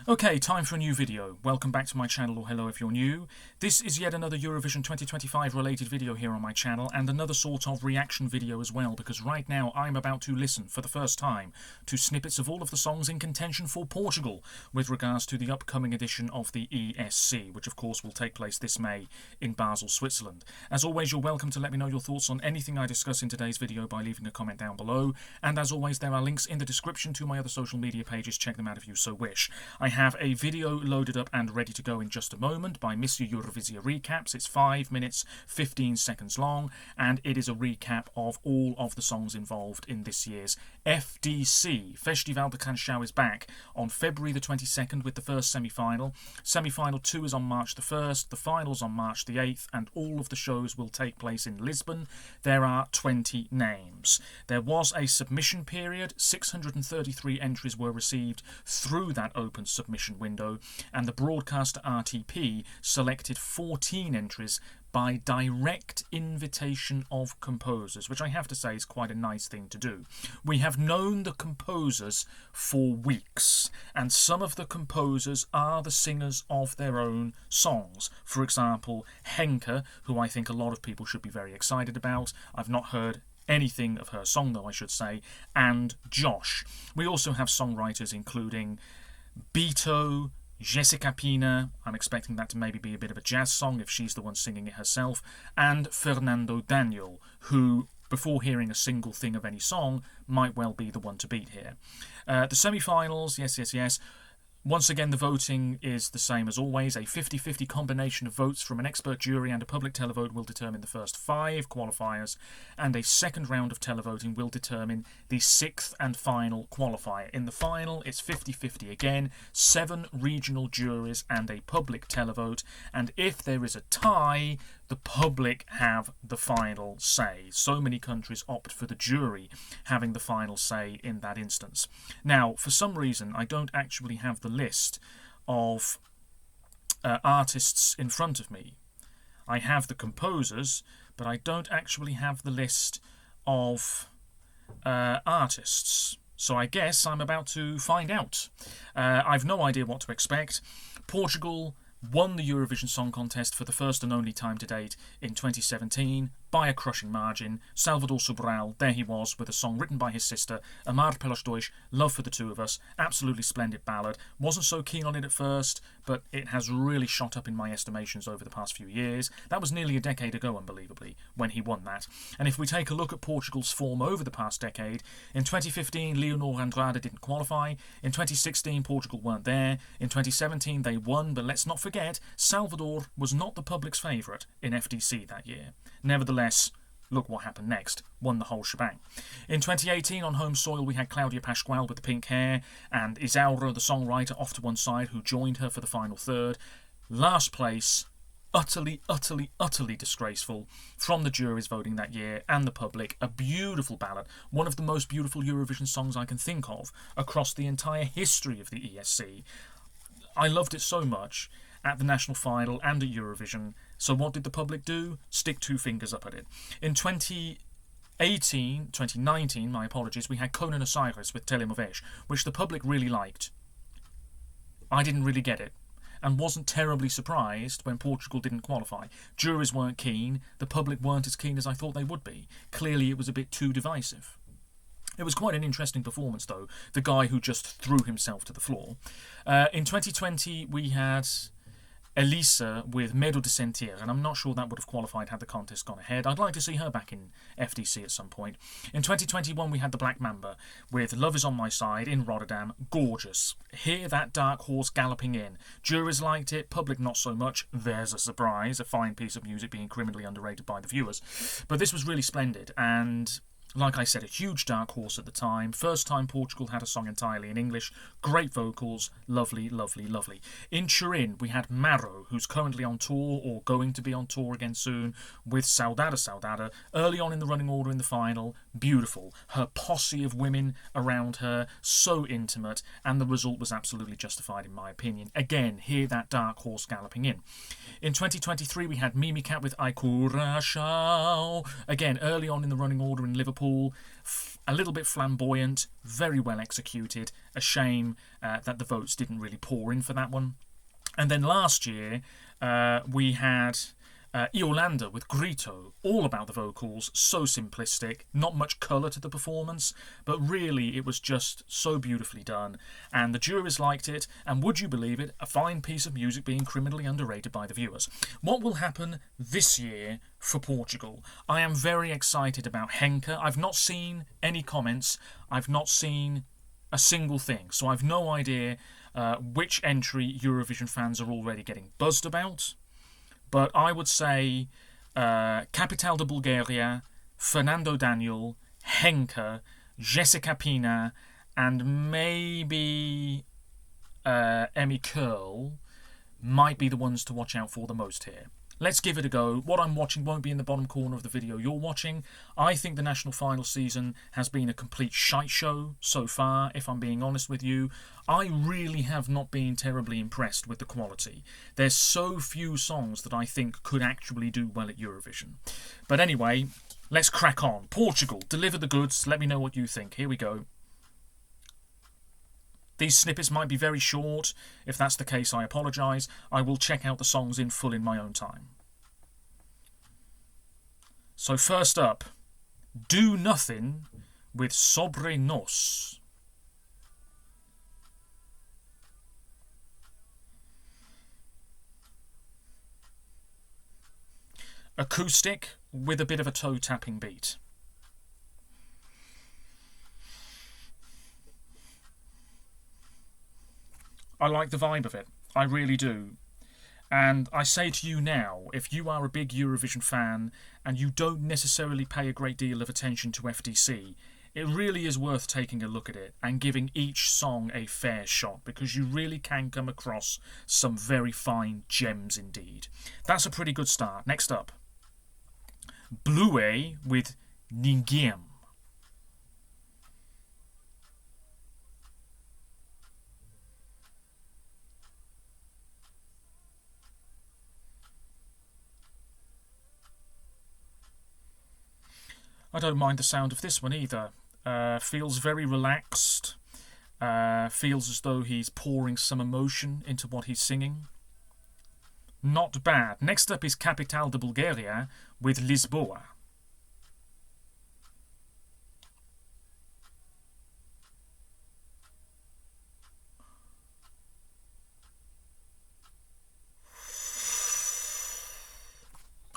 Okay, time for a new video. Welcome back to my channel, or hello if you're new. This is yet another Eurovision 2025 related video here on my channel, and another sort of reaction video as well, because right now I'm about to listen for the first time to snippets of all of the songs in contention for Portugal with regards to the upcoming edition of the ESC, which of course will take place this May in Basel, Switzerland. As always, you're welcome to let me know your thoughts on anything I discuss in today's video by leaving a comment down below, and as always there are links in the description to my other social media pages. Check them out if you so wish. I have a video loaded up and ready to go in just a moment by Mr. Eurovision Recaps. It's 5 minutes 15 seconds long, and it is a recap of all of the songs involved in this year's FDC. Festival da Canção is back on February the 22nd with the first semi-final. Semi-final 2 is on March the 1st, the finals on March the 8th, and all of the shows will take place in Lisbon. There are 20 names. There was a submission period. 633 entries were received through that open submission window, and the broadcaster RTP selected 14 entries by direct invitation of composers, which I have to say is quite a nice thing to do. We have known the composers for weeks, and some of the composers are the singers of their own songs. For example, Henke, who I think a lot of people should be very excited about. I've not heard anything of her song though, I should say, and Josh. We also have songwriters including Beto, Jessica Pina, I'm expecting that to maybe be a bit of a jazz song if she's the one singing it herself, and Fernando Daniel, who, before hearing a single thing of any song, might well be the one to beat here. The semi-finals, yes. Once again, the voting is the same as always. A 50-50 combination of votes from an expert jury and a public televote will determine the first 5 qualifiers, and a second round of televoting will determine the 6th and final qualifier. In the final, it's 50-50 again, 7 regional juries and a public televote, and if there is a tie, the public have the final say. So many countries opt for the jury having the final say in that instance. Now, for some reason, I don't actually have the list of artists in front of me. I have the composers, but I don't actually have the list of artists. So I guess I'm about to find out. I've no idea what to expect. Portugal won the Eurovision Song Contest for the first and only time to date in 2017 by a crushing margin. Salvador Sobral, there he was with a song written by his sister, Amar pelos dois, Love for the Two of Us, absolutely splendid ballad. Wasn't so keen on it at first, but it has really shot up in my estimations over the past few years. That was nearly a decade ago, unbelievably, when he won that. And if we take a look at Portugal's form over the past decade, in 2015 Leonor Andrade didn't qualify, in 2016 Portugal weren't there, in 2017 they won, but let's not forget, Salvador was not the public's favourite in FDC that year. Nevertheless, look what happened next. Won the whole shebang. In 2018, on home soil, we had Claudia Pascual with the pink hair, and Isaura, the songwriter, off to one side, who joined her for the final third. Last place, utterly disgraceful from the juries voting that year and the public. A beautiful ballad, one of the most beautiful Eurovision songs I can think of across the entire history of the ESC. I loved it so much at the national final and at Eurovision. So what did the public do? Stick 2 fingers up at it. In 2019, my apologies, we had Conan Osiris with Telemoves, which the public really liked. I didn't really get it, and wasn't terribly surprised when Portugal didn't qualify. Juries weren't keen, the public weren't as keen as I thought they would be. Clearly it was a bit too divisive. It was quite an interesting performance, though, the guy who just threw himself to the floor. In 2020, we had Elisa with Medo de Sentir, and I'm not sure that would have qualified had the contest gone ahead. I'd like to see her back in FDC at some point. In 2021, we had the Black Mamba with Love Is On My Side in Rotterdam. Gorgeous. Hear that dark horse galloping in. Juries liked it, public not so much. There's a surprise, a fine piece of music being criminally underrated by the viewers. But this was really splendid, and like I said, a huge dark horse at the time. First time Portugal had a song entirely in English. Great vocals. Lovely. In Turin, we had Maro, who's currently on tour, or going to be on tour again soon, with Saudade. Early on in the running order in the final, beautiful. Her posse of women around her, so intimate, and the result was absolutely justified in my opinion. Again, hear that dark horse galloping in. In 2023 we had Mimikat with Ai Curaçao. Again, early on in the running order in Liverpool, a little bit flamboyant, very well executed. A shame that the votes didn't really pour in for that one. And then last year we had Yolanda with Grito, all about the vocals, so simplistic, not much colour to the performance, but really it was just so beautifully done, and the juries liked it, and would you believe it, a fine piece of music being criminally underrated by the viewers. What will happen this year for Portugal? I am very excited about Henke. I've not seen any comments, I've not seen a single thing, so I've no idea which entry Eurovision fans are already getting buzzed about. But I would say Capital de Bulgaria, Fernando Daniel, Henke, Jessica Pina, and maybe Emmy Curl might be the ones to watch out for the most here. Let's give it a go. What I'm watching won't be in the bottom corner of the video you're watching. I think the national final season has been a complete shite show so far, if I'm being honest with you. I really have not been terribly impressed with the quality. There's so few songs that I think could actually do well at Eurovision. But anyway, let's crack on. Portugal, deliver the goods. Let me know what you think. Here we go. These snippets might be very short. If that's the case, I apologise. I will check out the songs in full in my own time. So first up, Do Nothing with Sobre Nos. Acoustic with a bit of a toe-tapping beat. I like the vibe of it. I really do. And I say to you now, if you are a big Eurovision fan and you don't necessarily pay a great deal of attention to FDC, it really is worth taking a look at it and giving each song a fair shot, because you really can come across some very fine gems indeed. That's a pretty good start. Next up, Blue with Ninguém. I don't mind the sound of this one either. Feels very relaxed. Feels as though he's pouring some emotion into what he's singing. Not bad. Next up is Capital de Bulgaria with Lisboa.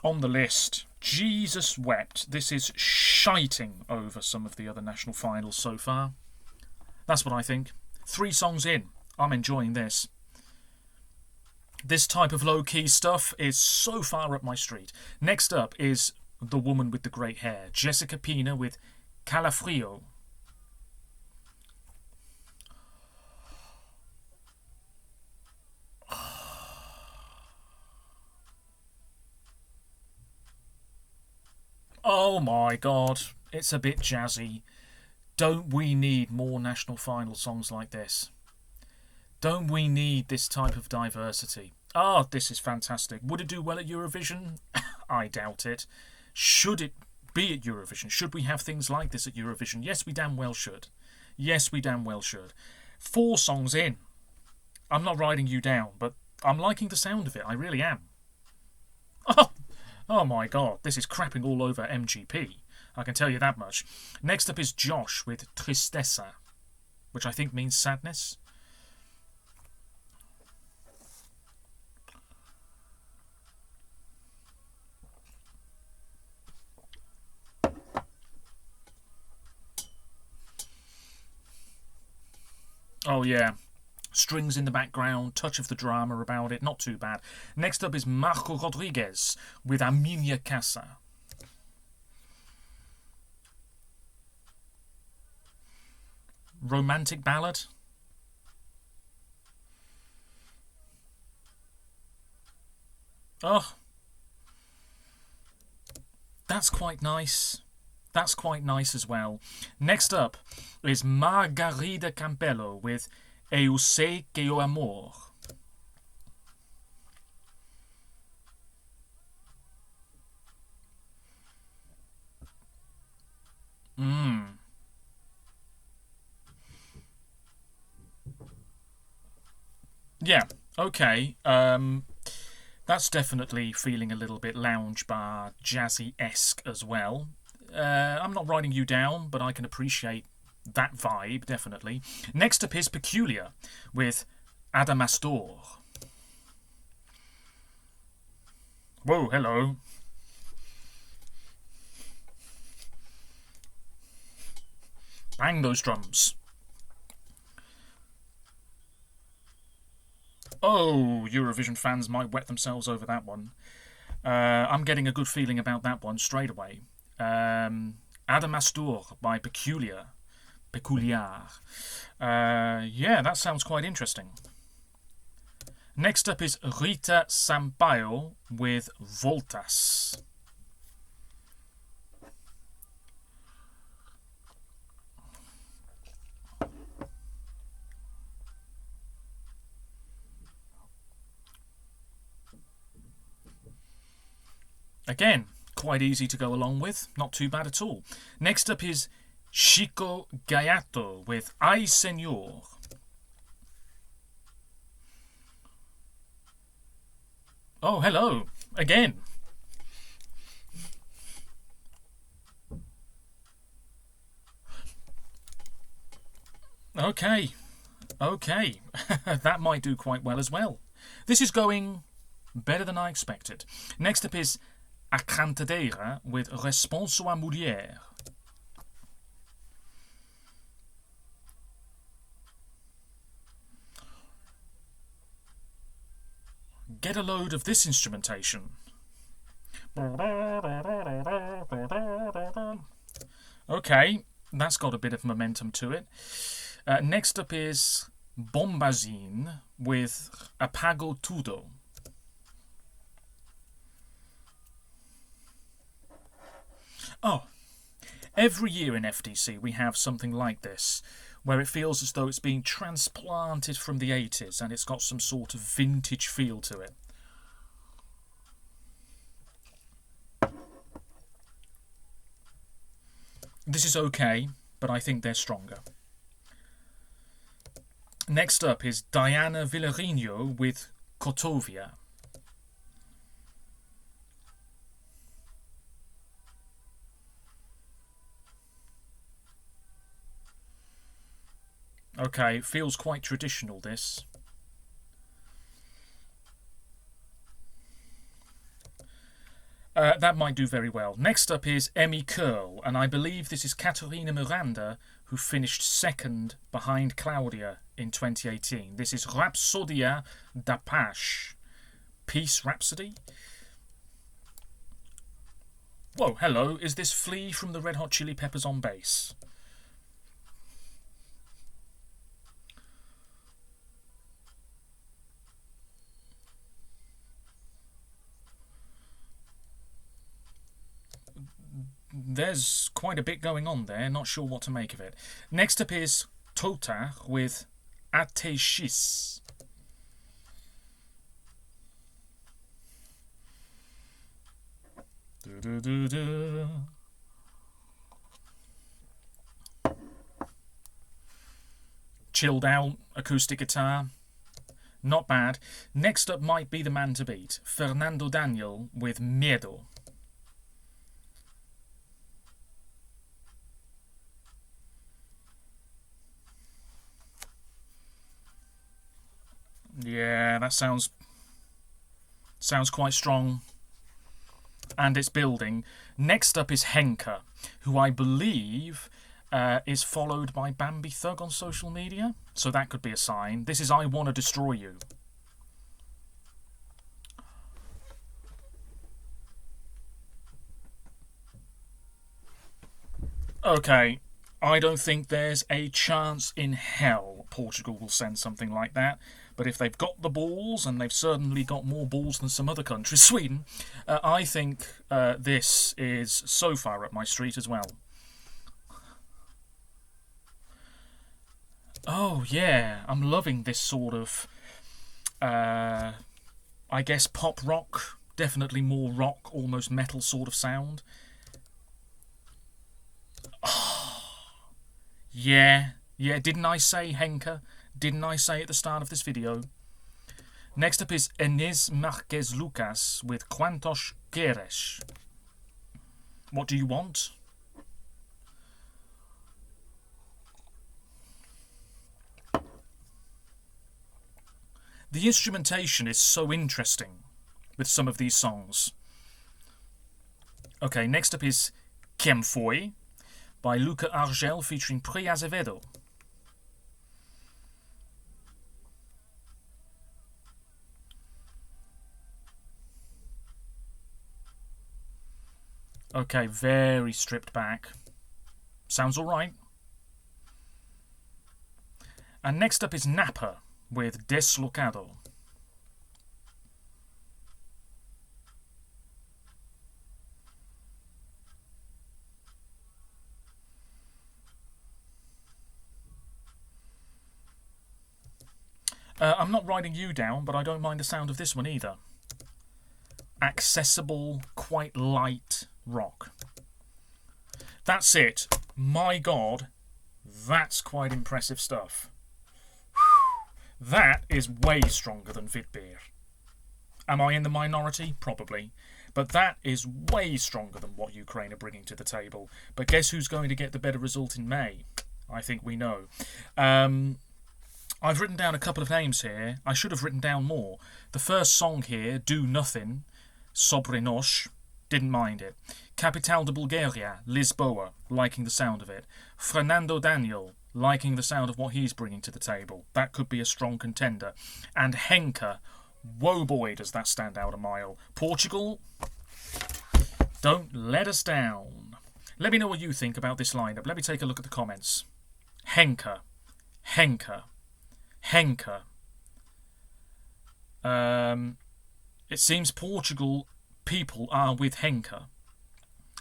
On the list, Jesus Wept. This is shiting over some of the other national finals so far. That's what I think. 3 songs in, I'm enjoying this. This type of low-key stuff is so far up my street. Next up is the woman with the great hair, Jessica Pina with Calafrio. Oh my god, it's a bit jazzy. Don't we need more national final songs like this? Don't we need this type of diversity? Oh, this is fantastic. Would it do well at Eurovision? I doubt it. Should it be at Eurovision? Should we have things like this at Eurovision? Yes, we damn well should. Yes, we damn well should. 4 songs in. I'm not writing you down, but I'm liking the sound of it. I really am. Oh my god, this is crapping all over MGP. I can tell you that much. Next up is Josh with Tristeza, which I think means sadness. Oh yeah. Strings in the background, touch of the drama about it, not too bad. Next up is Marco Rodriguez with A Minha Casa. Romantic ballad. Oh, that's quite nice. That's quite nice as well. Next up is Margarida Campello with Eu sei que o amor. Yeah, okay. That's definitely feeling a little bit lounge bar jazzy-esque as well. I'm not writing you down, but I can appreciate that vibe, definitely. Next up is Peculiar with Adamastor. Whoa, hello. Bang those drums. Oh, Eurovision fans might wet themselves over that one. I'm getting a good feeling about that one straight away. Adamastor by Peculiar. Yeah, that sounds quite interesting. Next up is Rita Sampaio with Voltas. Again, quite easy to go along with, not too bad at all. Next up is Chico Gaiato with Ay Señor. Oh, hello, again. Okay, that might do quite well as well. This is going better than I expected. Next up is A Cantadeira with Responso à Mulher. Get a load of this instrumentation. Okay, that's got a bit of momentum to it. Next up is Bombazine with Apago Tudo. Oh, every year in FDC we have something like this, where it feels as though it's being transplanted from the 80s and it's got some sort of vintage feel to it. This is okay, but I think they're stronger. Next up is Diana Villarino with Kotovia. Okay, feels quite traditional, this. That might do very well. Next up is Emmy Curl, and I believe this is Catarina Miranda, who finished second behind Claudia in 2018. This is Rapsodia da Paz. Peace Rhapsody? Whoa, hello, is this Flea from the Red Hot Chili Peppers on bass? There's quite a bit going on there, not sure what to make of it. Next up is Tota with Ateixis. Chilled out acoustic guitar, not bad. Next up might be the man to beat, Fernando Daniel with Miedo. Yeah, that sounds quite strong. And it's building. Next up is Henka, who I believe is followed by Bambi Thug on social media. So that could be a sign. This is I Wanna Destroy You. Okay, I don't think there's a chance in hell Portugal will send something like that. But if they've got the balls, and they've certainly got more balls than some other countries, Sweden, I think this is so far up my street as well. Oh, yeah. I'm loving this sort of, I guess, pop rock. Definitely more rock, almost metal sort of sound. Oh, yeah. Yeah, didn't I say Henke? Didn't I say at the start of this video? Next up is Inês Marques Lucas with Quantos Queres. What do you want? The instrumentation is so interesting with some of these songs. Okay, next up is Quem Foi by Luca Argel featuring Pri Azevedo. Okay, very stripped back. Sounds alright. And next up is Napa with Deslocado. I'm not writing you down, but I don't mind the sound of this one either. Accessible, quite light rock. That's it. My God, that's quite impressive stuff. That is way stronger than Vidbeer. Am I in the minority? Probably. But that is way stronger than what Ukraine are bringing to the table. But guess who's going to get the better result in May? I think we know. I've written down a couple of names here. I should have written down more. The first song here, Do Nothing, Sobre Nós, didn't mind it. Capital de Bulgaria, Lisboa, liking the sound of it. Fernando Daniel, liking the sound of what he's bringing to the table. That could be a strong contender. And Henke, whoa boy, does that stand out a mile. Portugal, don't let us down. Let me know what you think about this lineup. Let me take a look at the comments. Henke. It seems Portugal people are with Henke.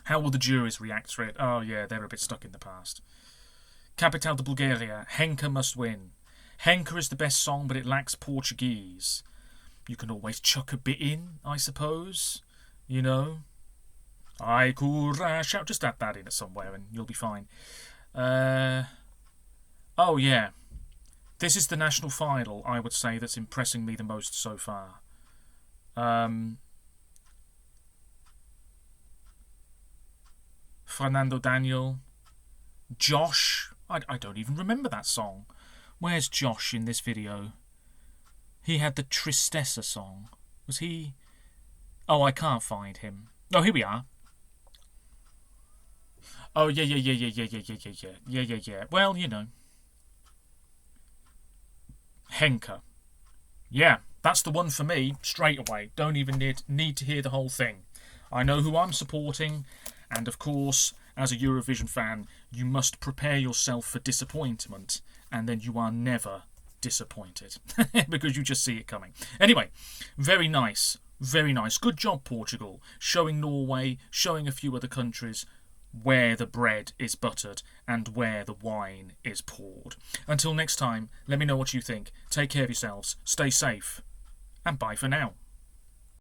How will the juries react to it? Oh yeah, they're a bit stuck in the past. Capital de Bulgaria, Henke must win. Henke is the best song, but it lacks Portuguese. You can always chuck a bit in, I suppose. You know. Ai coragem. Just add that in somewhere and you'll be fine. Oh yeah. This is the national final, I would say, that's impressing me the most so far. Fernando Daniel. Josh. I don't even remember that song. Where's Josh in this video? He had the Tristessa song. Was he... Oh, I can't find him. Oh, here we are. Oh, yeah. Well, you know. Henke. Yeah, that's the one for me, straight away. Don't even need to hear the whole thing. I know who I'm supporting, and of course, as a Eurovision fan, you must prepare yourself for disappointment, and then you are never disappointed, because you just see it coming. Anyway, very nice, very nice. Good job, Portugal, showing Norway, showing a few other countries where the bread is buttered and where the wine is poured. Until next time, let me know what you think. Take care of yourselves, stay safe, and bye for now.